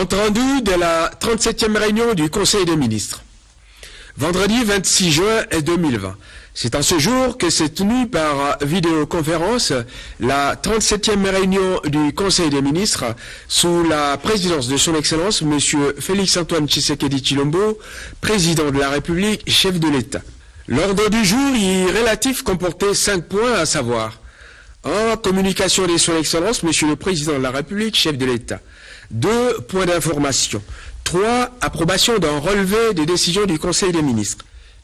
Compte rendu de la 37e réunion du Conseil des ministres. Vendredi 26 juin 2020. C'est en ce jour que s'est tenue par vidéoconférence la 37e réunion du Conseil des ministres sous la présidence de son Excellence M. Félix-Antoine Tshisekedi Tshilombo, président de la République, chef de l'État. L'ordre du jour y relatif comportait 5 points, à savoir 1. Communication de son Excellence, M. le Président de la République, chef de l'État. 2. Points d'information. 3. Approbation d'un relevé des décisions du Conseil des ministres.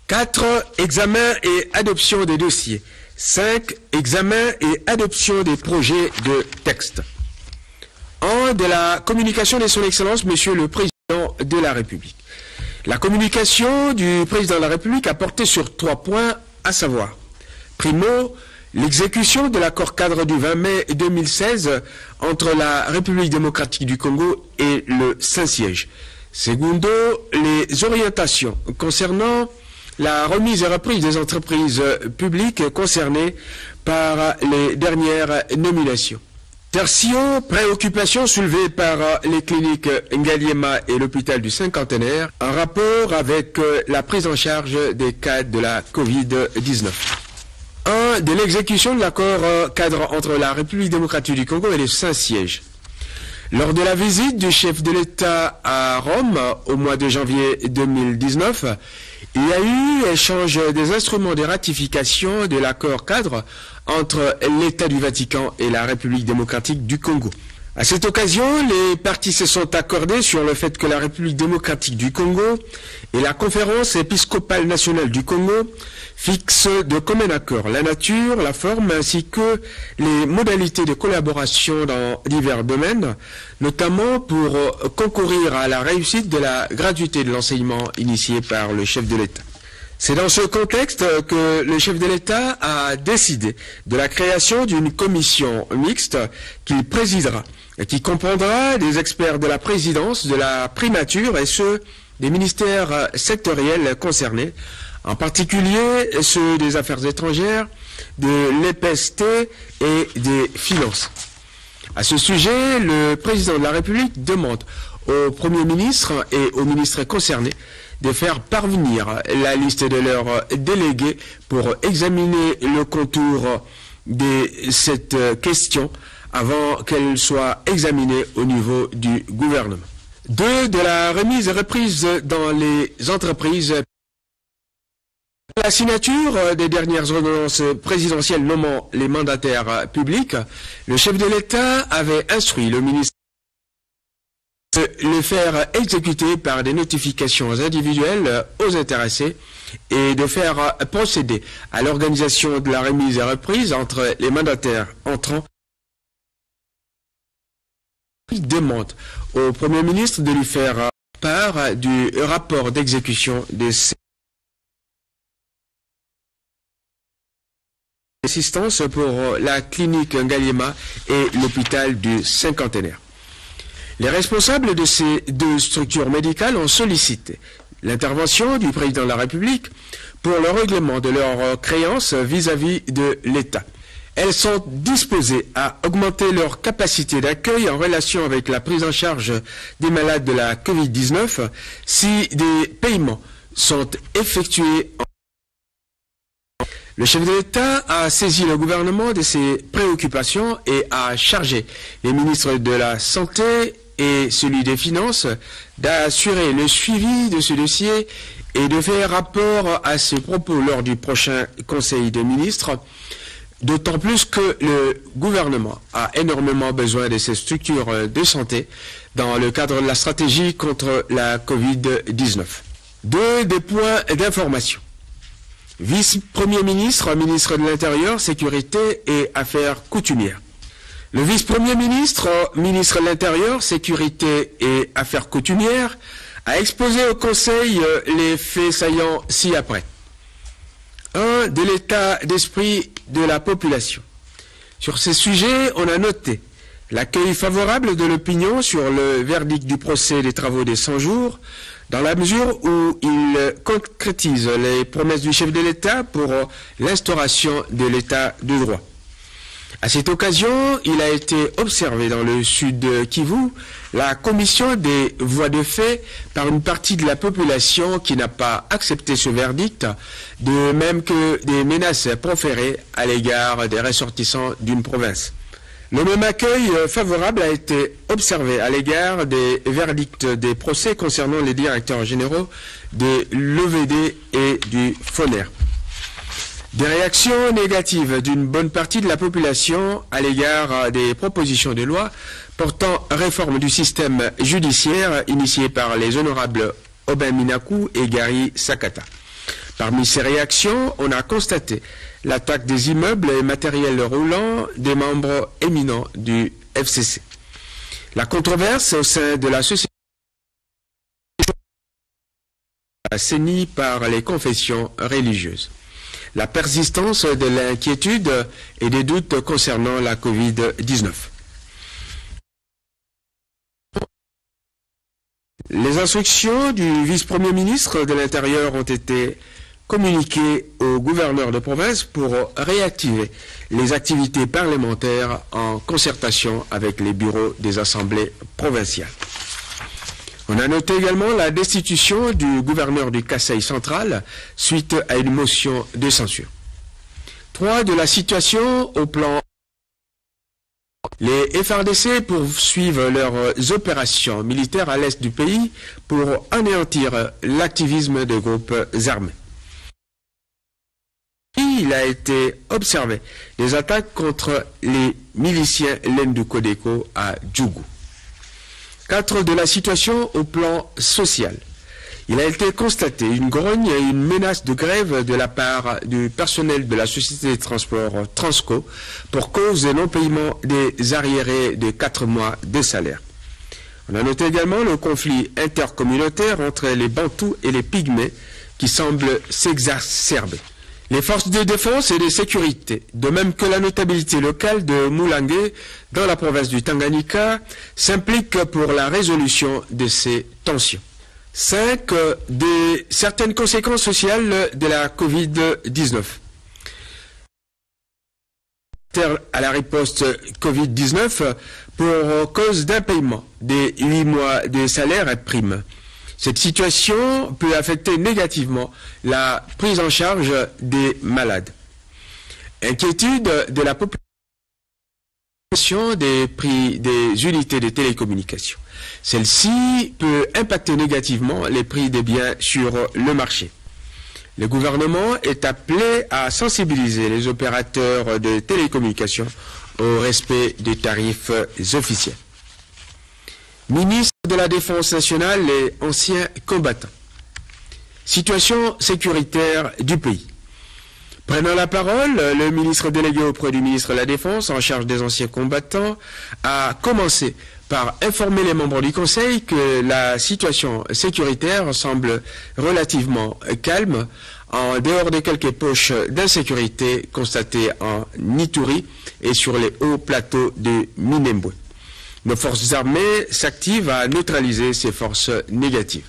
4. Examen et adoption des dossiers. 5. Examen et adoption des projets de texte. 1. De la communication de son Excellence, Monsieur le Président de la République. La communication du Président de la République a porté sur 3 points, à savoir, primo, l'exécution de l'accord cadre du 20 mai 2016 entre la République démocratique du Congo et le Saint-Siège. Secondo, les orientations concernant la remise et reprise des entreprises publiques concernées par les dernières nominations. Tertio, préoccupations soulevées par les cliniques Ngaliema et l'hôpital du Cinquantenaire en rapport avec la prise en charge des cas de la Covid-19. 1. De l'exécution de l'accord cadre entre la République démocratique du Congo et le Saint-Siège. Lors de la visite du chef de l'État à Rome au mois de janvier 2019, il y a eu échange des instruments de ratification de l'accord cadre entre l'État du Vatican et la République démocratique du Congo. À cette occasion, les parties se sont accordées sur le fait que la République démocratique du Congo et la Conférence épiscopale nationale du Congo fixent de commun accord la nature, la forme ainsi que les modalités de collaboration dans divers domaines, notamment pour concourir à la réussite de la gratuité de l'enseignement initié par le chef de l'État. C'est dans ce contexte que le chef de l'État a décidé de la création d'une commission mixte qu'il présidera et qui comprendra des experts de la présidence, de la primature et ceux des ministères sectoriels concernés, en particulier ceux des Affaires étrangères, de l'EPST et des Finances. À ce sujet, le président de la République demande au Premier ministre et aux ministres concernés de faire parvenir la liste de leurs délégués pour examiner le contour de cette question avant qu'elle soit examinée au niveau du gouvernement. 2. De la remise et reprise dans les entreprises. La signature des dernières ordonnances présidentielles nommant les mandataires publics, le chef de l'État avait instruit le ministre de les faire exécuter par des notifications individuelles aux intéressés et de faire procéder à l'organisation de la remise et reprise entre les mandataires entrants. Il demande au Premier ministre de lui faire part du rapport d'exécution de ces assistance pour la clinique Ngaliema et l'hôpital du Cinquantenaire. Les responsables de ces 2 structures médicales ont sollicité l'intervention du président de la République pour le règlement de leurs créances vis-à-vis de l'État. Elles sont disposées à augmenter leur capacité d'accueil en relation avec la prise en charge des malades de la Covid-19 si des paiements sont effectués. Le chef de l'État a saisi le gouvernement de ses préoccupations et a chargé les ministres de la Santé et celui des Finances d'assurer le suivi de ce dossier et de faire rapport à ce propos lors du prochain Conseil des ministres, d'autant plus que le gouvernement a énormément besoin de ces structures de santé dans le cadre de la stratégie contre la Covid-19. 2. Des points d'information. Vice-premier ministre, ministre de l'Intérieur, Sécurité et Affaires coutumières. Le vice-premier ministre, ministre de l'Intérieur, Sécurité et Affaires coutumières, a exposé au Conseil les faits saillants ci-après. 1. De l'état d'esprit de la population. Sur ces sujets, on a noté l'accueil favorable de l'opinion sur le verdict du procès des travaux des 100 jours, dans la mesure où il concrétise les promesses du chef de l'État pour l'instauration de l'État de droit. À cette occasion, il a été observé dans le sud Kivu la commission des voies de fait par une partie de la population qui n'a pas accepté ce verdict, de même que des menaces proférées à l'égard des ressortissants d'une province. Le même accueil favorable a été observé à l'égard des verdicts des procès concernant les directeurs généraux de l'OVD et du FONER. Des réactions négatives d'une bonne partie de la population à l'égard des propositions de loi portant réforme du système judiciaire initiées par les honorables Aubin Minakou et Gary Sakata. Parmi ces réactions, on a constaté l'attaque des immeubles et matériels roulants des membres éminents du FCC. La controverse au sein de la société assainie par les confessions religieuses. La persistance de l'inquiétude et des doutes concernant la Covid-19. Les instructions du vice-premier ministre de l'Intérieur ont été communiquées au gouverneur de province pour réactiver les activités parlementaires en concertation avec les bureaux des assemblées provinciales. On a noté également la destitution du gouverneur du Kasaï central suite à une motion de censure. 3. De la situation au plan. Les FARDC poursuivent leurs opérations militaires à l'est du pays pour anéantir l'activisme de groupes armés. Il a été observé des attaques contre les miliciens Lendu Kodeko à Djougou. 4. De la situation au plan social. Il a été constaté une grogne et une menace de grève de la part du personnel de la société de transport Transco pour cause de non-paiement des arriérés de 4 mois de salaire. On a noté également le conflit intercommunautaire entre les Bantous et les Pygmées qui semble s'exacerber. Les forces de défense et de sécurité, de même que la notabilité locale de Moulangué dans la province du Tanganyika, s'impliquent pour la résolution de ces tensions. 5. Certaines conséquences sociales de la Covid-19. À la riposte Covid-19 pour cause d'impaiement des 8 mois de salaire et primes. Cette situation peut affecter négativement la prise en charge des malades. Inquiétude de la population des prix des unités de télécommunications. Celle-ci peut impacter négativement les prix des biens sur le marché. Le gouvernement est appelé à sensibiliser les opérateurs de télécommunications au respect des tarifs officiels. Ministre de la Défense nationale et anciens combattants. Situation sécuritaire du pays. Prenant la parole, le ministre délégué auprès du ministre de la Défense en charge des anciens combattants a commencé par informer les membres du Conseil que la situation sécuritaire semble relativement calme en dehors de quelques poches d'insécurité constatées en Ituri et sur les hauts plateaux de Minembwe. Nos forces armées s'activent à neutraliser ces forces négatives.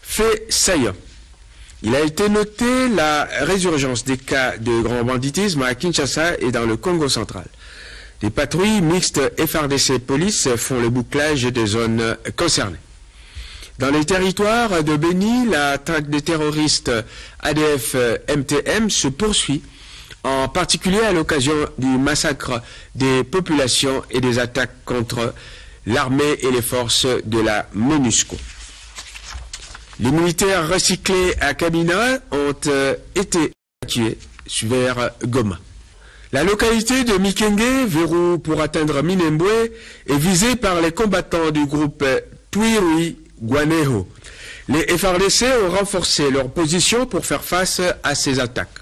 Fait saillant. Il a été noté la résurgence des cas de grand banditisme à Kinshasa et dans le Congo central. Des patrouilles mixtes FARDC police font le bouclage des zones concernées. Dans les territoires de Beni, la traque des terroristes ADF-MTM se poursuit, en particulier à l'occasion du massacre des populations et des attaques contre l'armée et les forces de la MONUSCO. Les militaires recyclés à Kamina ont été évacués vers Goma. La localité de Mikenge, verrou pour atteindre Minembwe, est visée par les combattants du groupe Twirui Guaneho. Les FARDC ont renforcé leur position pour faire face à ces attaques.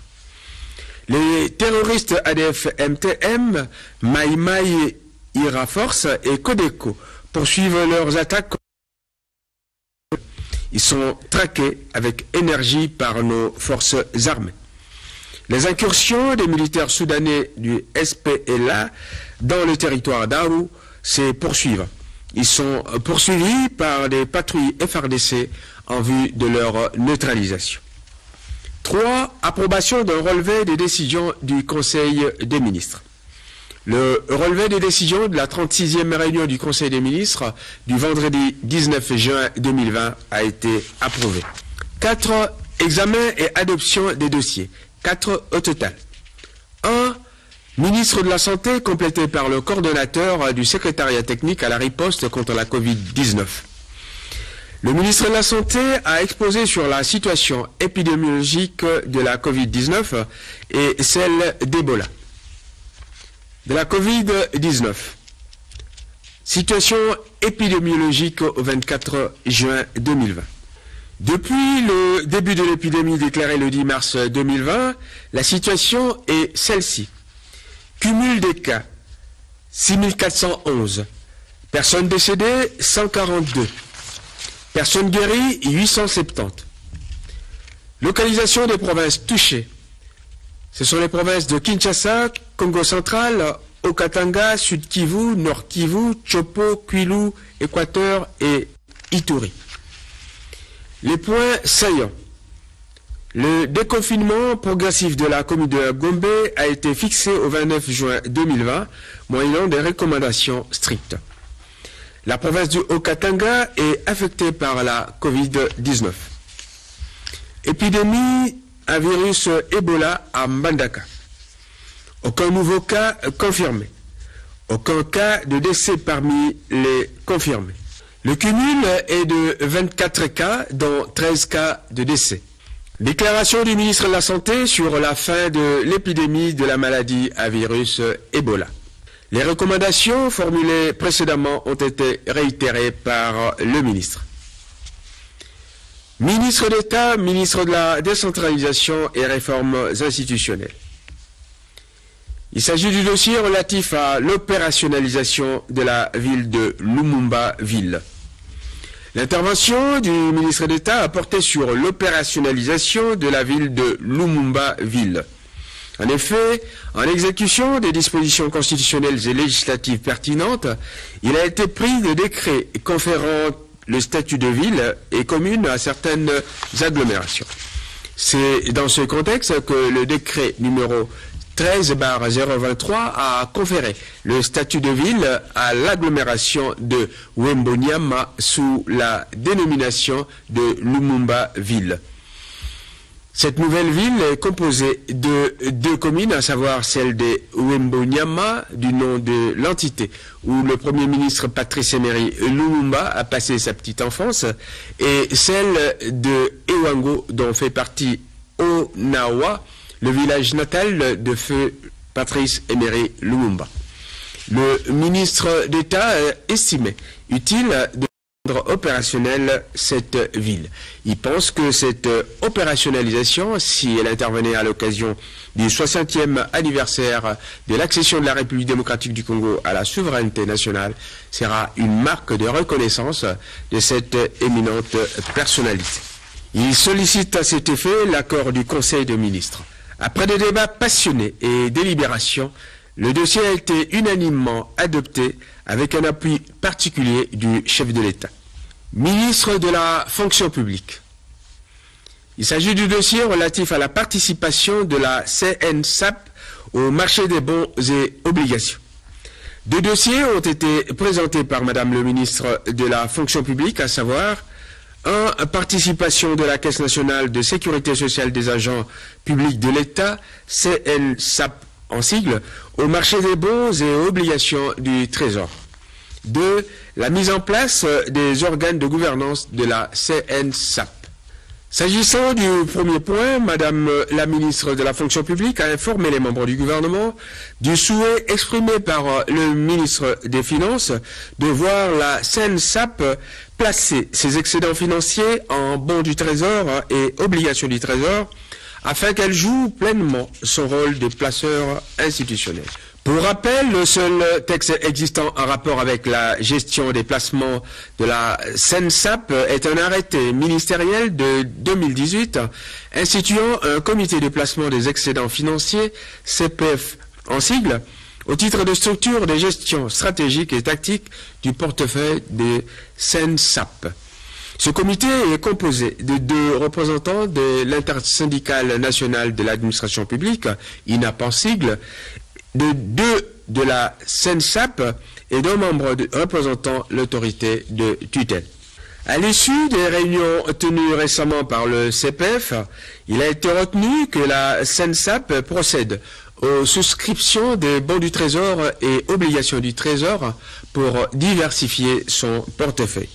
Les terroristes ADF-MTM, Mai Mai Ira Force et Kodeko poursuivent leurs attaques. Ils sont traqués avec énergie par nos forces armées. Les incursions des militaires soudanais du SPLA dans le territoire d'Aru se poursuivent. Ils sont poursuivis par des patrouilles FARDC en vue de leur neutralisation. 3. Approbation d'un relevé des décisions du Conseil des ministres. Le relevé des décisions de la 36e réunion du Conseil des ministres du vendredi 19 juin 2020 a été approuvé. 4 examens et adoption des dossiers. 4 au total. 1. Ministre de la Santé, complété par le coordonnateur du secrétariat technique à la riposte contre la Covid-19. Le ministre de la Santé a exposé sur la situation épidémiologique de la Covid-19 et celle d'Ebola. De la Covid-19. Situation épidémiologique au 24 juin 2020. Depuis le début de l'épidémie déclarée le 10 mars 2020, la situation est celle-ci. Cumul des cas, 6411. Personnes décédées, 142. Personnes guéries, 870. Localisation des provinces touchées. Ce sont les provinces de Kinshasa, Congo central, Haut-Katanga, Sud-Kivu, Nord-Kivu, Chopo, Kwilu, Équateur et Ituri. Les points saillants. Le déconfinement progressif de la commune de Gombe a été fixé au 29 juin 2020, moyennant des recommandations strictes. La province du Haut-Katanga est affectée par la Covid-19. Épidémie à virus Ebola à Mbandaka. Aucun nouveau cas confirmé. Aucun cas de décès parmi les confirmés. Le cumul est de 24 cas, dont 13 cas de décès. Déclaration du ministre de la Santé sur la fin de l'épidémie de la maladie à virus Ebola. Les recommandations formulées précédemment ont été réitérées par le ministre. Ministre d'État, ministre de la décentralisation et réformes institutionnelles. Il s'agit du dossier relatif à l'opérationnalisation de la ville de Lumumba-Ville. L'intervention du ministre d'État a porté sur l'opérationnalisation de la ville de Lumumba-Ville. En effet, en exécution des dispositions constitutionnelles et législatives pertinentes, il a été pris des décrets conférant le statut de ville et commune à certaines agglomérations. C'est dans ce contexte que le décret numéro 13/023 a conféré le statut de ville à l'agglomération de Wembonyama sous la dénomination de Lumumba-Ville. Cette nouvelle ville est composée de 2 communes, à savoir celle de Wembonyama, du nom de l'entité où le Premier ministre Patrice Emery Lumumba a passé sa petite enfance, et celle de Ewango, dont fait partie Onawa, le village natal de feu Patrice Emery Lumumba. Le ministre d'État estimait utile de rendre opérationnelle cette ville. Il pense que cette opérationnalisation, si elle intervenait à l'occasion du 60e anniversaire de l'accession de la République démocratique du Congo à la souveraineté nationale, sera une marque de reconnaissance de cette éminente personnalité. Il sollicite à cet effet l'accord du Conseil des ministres. Après des débats passionnés et délibérations, le dossier a été unanimement adopté avec un appui particulier du chef de l'État. Ministre de la fonction publique. Il s'agit du dossier relatif à la participation de la CNSAP au marché des bons et obligations. 2 dossiers ont été présentés par Madame le ministre de la fonction publique, à savoir 1. Participation de la Caisse nationale de sécurité sociale des agents publics de l'État, CNSAP en sigle, au marché des bons et obligations du Trésor. 2. La mise en place des organes de gouvernance de la CNSAP. S'agissant du premier point, Madame la ministre de la fonction publique a informé les membres du gouvernement du souhait exprimé par le ministre des Finances de voir la CNSAP placer ses excédents financiers en bons du Trésor et obligations du Trésor afin qu'elle joue pleinement son rôle de placeur institutionnel. Pour rappel, le seul texte existant en rapport avec la gestion des placements de la CNSAP est un arrêté ministériel de 2018 instituant un comité de placement des excédents financiers, CPF en sigle, au titre de structure de gestion stratégique et tactique du portefeuille des CNSAP. Ce comité est composé de 2 représentants de l'Intersyndicale nationale de l'administration publique, INAP en sigle, de 2 de la SENSAP et d'un membre représentant l'autorité de tutelle. À l'issue des réunions tenues récemment par le CPF, il a été retenu que la SENSAP procède aux souscriptions des bons du Trésor et obligations du Trésor pour diversifier son portefeuille.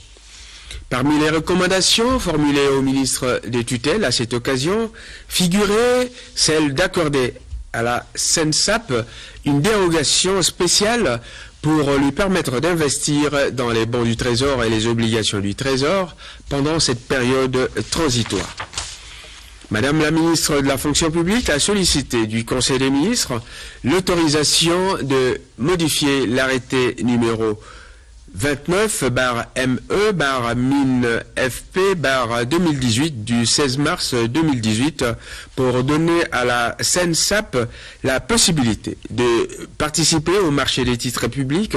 Parmi les recommandations formulées au ministre des tutelles à cette occasion, figurait celle d'accorder à la SENSAP une dérogation spéciale pour lui permettre d'investir dans les bons du Trésor et les obligations du Trésor pendant cette période transitoire. Madame la ministre de la fonction publique a sollicité du Conseil des ministres l'autorisation de modifier l'arrêté numéro 29-ME-MIN-FP-2018 du 16 mars 2018 pour donner à la SENSAP la possibilité de participer au marché des titres publics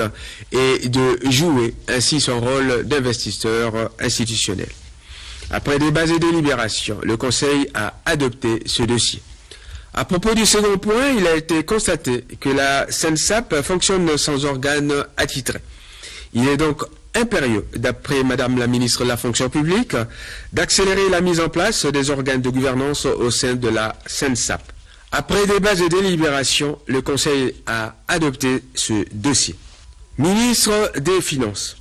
et de jouer ainsi son rôle d'investisseur institutionnel. Après débat et délibérations, le Conseil a adopté ce dossier. À propos du second point, il a été constaté que la SENSAP fonctionne sans organe attitré. Il est donc impérieux, d'après Madame la ministre de la fonction publique, d'accélérer la mise en place des organes de gouvernance au sein de la SENSAP. Après débats et délibérations, le Conseil a adopté ce dossier. Ministre des Finances.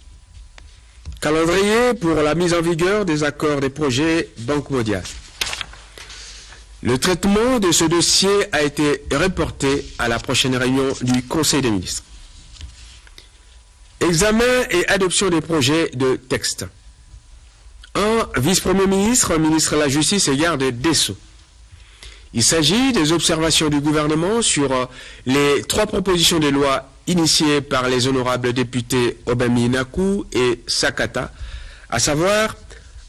Calendrier pour la mise en vigueur des accords des projets Banque mondiale. Le traitement de ce dossier a été reporté à la prochaine réunion du Conseil des ministres. Examen et adoption des projets de texte. 1. Vice-premier ministre, ministre de la Justice et garde des Sceaux. Il s'agit des observations du gouvernement sur les 3 propositions de loi initiées par les honorables députés Obami Nakou et Sakata, à savoir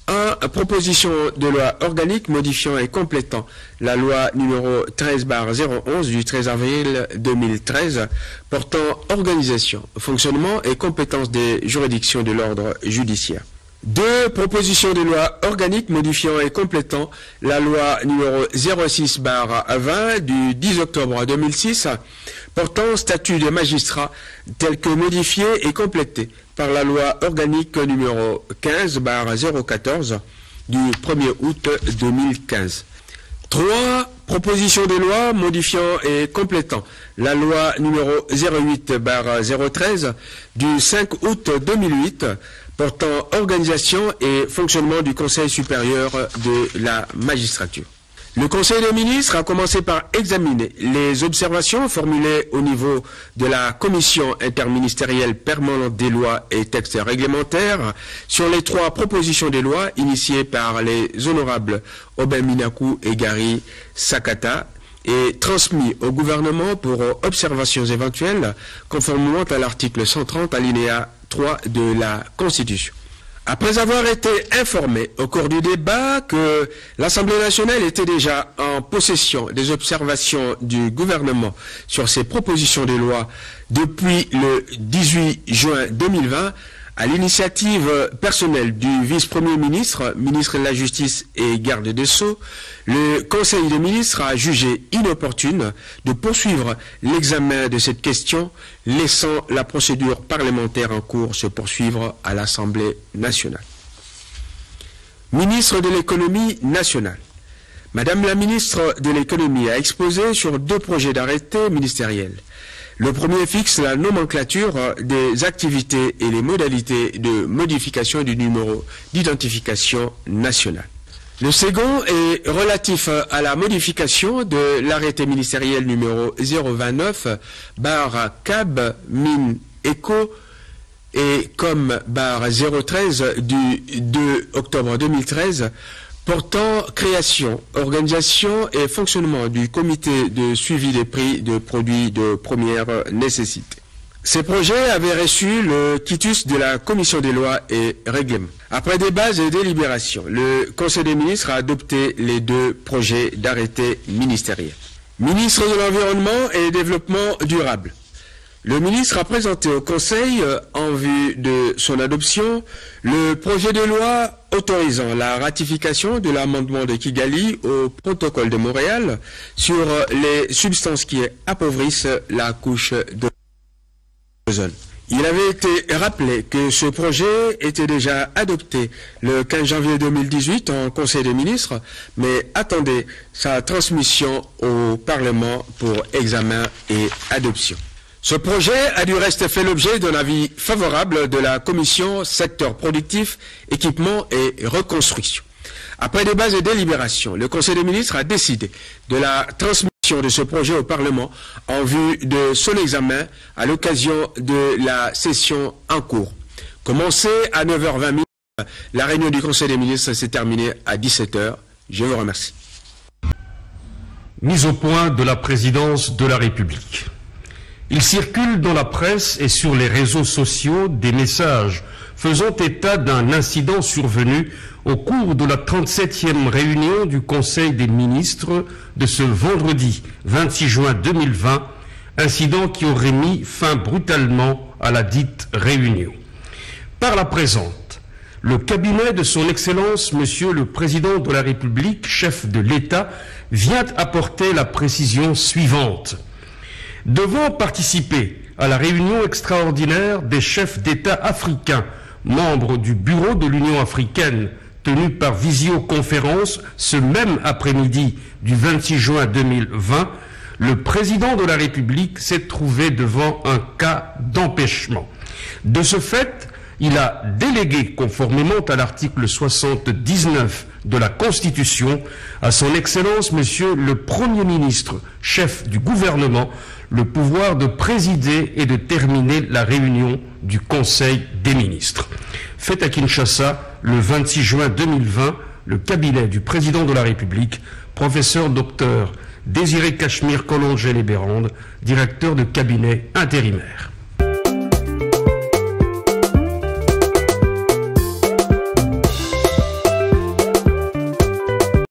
1. Proposition de loi organique modifiant et complétant la loi numéro 13/011 du 13 avril 2013 portant organisation, fonctionnement et compétences des juridictions de l'ordre judiciaire. 2. Proposition de loi organique modifiant et complétant la loi numéro 06/20 du 10 octobre 2006 portant statut des magistrats tel que modifié et complété par la loi organique numéro 15/014 du 1er août 2015. 3. Proposition de loi modifiant et complétant la loi numéro 08/013 du 5 août 2008 portant organisation et fonctionnement du Conseil supérieur de la magistrature. Le Conseil des ministres a commencé par examiner les observations formulées au niveau de la Commission interministérielle permanente des lois et textes réglementaires sur les 3 propositions de loi initiées par les honorables Obami Nakou et Gary Sakata et transmis au gouvernement pour observations éventuelles conformément à l'article 130 alinéa 3 de la Constitution. Après avoir été informé au cours du débat que l'Assemblée nationale était déjà en possession des observations du gouvernement sur ces propositions de loi depuis le 18 juin 2020, à l'initiative personnelle du vice-premier ministre, ministre de la Justice et garde des Sceaux, le Conseil des ministres a jugé inopportune de poursuivre l'examen de cette question, laissant la procédure parlementaire en cours se poursuivre à l'Assemblée nationale. Ministre de l'économie nationale. Madame la ministre de l'économie a exposé sur 2 projets d'arrêté ministériels. Le premier fixe la nomenclature des activités et les modalités de modification du numéro d'identification nationale. Le second est relatif à la modification de l'arrêté ministériel numéro 029/CAB-MIN-ECO et COM-013 du 2 octobre 2013 portant création, organisation et fonctionnement du comité de suivi des prix de produits de première nécessité. Ces projets avaient reçu le quitus de la Commission des lois et règlements. Après débat et délibérations, le Conseil des ministres a adopté les 2 projets d'arrêté ministériel. Ministre de l'Environnement et Développement durable. Le ministre a présenté au Conseil, en vue de son adoption, le projet de loi autorisant la ratification de l'amendement de Kigali au protocole de Montréal sur les substances qui appauvrissent la couche de zones. Il avait été rappelé que ce projet était déjà adopté le 15 janvier 2018 en Conseil des ministres, mais attendait sa transmission au Parlement pour examen et adoption. Ce projet a du reste fait l'objet d'un avis favorable de la Commission secteur productif, équipement et reconstruction. Après débats et délibérations, le Conseil des ministres a décidé de la transmission de ce projet au Parlement en vue de son examen à l'occasion de la session en cours. Commencée à 9h20, la réunion du Conseil des ministres s'est terminée à 17h. Je vous remercie. Mise au point de la présidence de la République. Il circule dans la presse et sur les réseaux sociaux des messages faisant état d'un incident survenu au cours de la 37e réunion du Conseil des ministres de ce vendredi 26 juin 2020, incident qui aurait mis fin brutalement à la dite réunion. Par la présente, le cabinet de son Excellence, Monsieur le Président de la République, chef de l'État, vient apporter la précision suivante. Devant participer à la réunion extraordinaire des chefs d'État africains, membres du Bureau de l'Union africaine, tenue par visioconférence ce même après-midi du 26 juin 2020, le président de la République s'est trouvé devant un cas d'empêchement. De ce fait, il a délégué, conformément à l'article 79 de la Constitution, à son Excellence, Monsieur le Premier ministre, chef du gouvernement, le pouvoir de présider et de terminer la réunion du Conseil des ministres. Fait à Kinshasa, le 26 juin 2020, le cabinet du président de la République, professeur Dr Désiré Cachemire Collongel et Bérande, directeur de cabinet intérimaire.